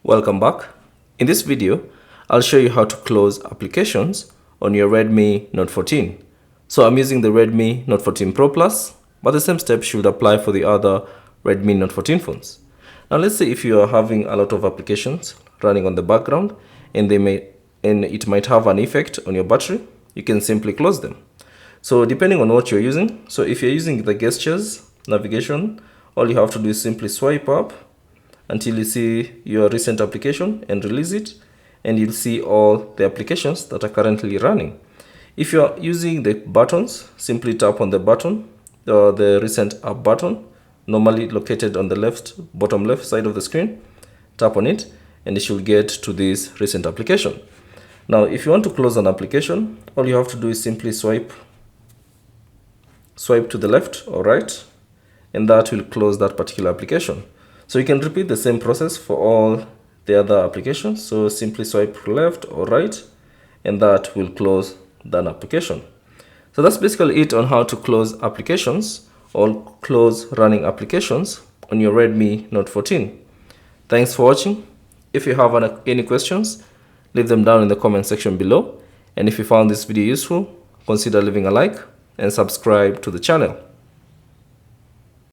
Welcome back. In this video, I'll show you how to close applications on your Redmi Note 14. So I'm using the Redmi Note 14 Pro Plus, but the same steps should apply for the other Redmi Note 14 phones. Now let's say if you are having a lot of applications running on the background and it might have an effect on your battery, you can simply close them. So depending on what you're using, so if you're using the gestures navigation, all you have to do is simply swipe up until you see your recent application and release it, and you'll see all the applications that are currently running. If you're using the buttons, simply tap on the button, the recent app button, normally located on the bottom left side of the screen. Tap on it and you should get to this recent application. Now if you want to close an application, all you have to do is simply swipe to the left or right, and that will close that particular application. So you can repeat the same process for all the other applications. So simply swipe left or right, and that will close that application. So that's basically it on how to close applications or close running applications on your Redmi Note 14. Thanks for watching. If you have any questions, leave them down in the comment section below. And if you found this video useful, consider leaving a like and subscribe to the channel.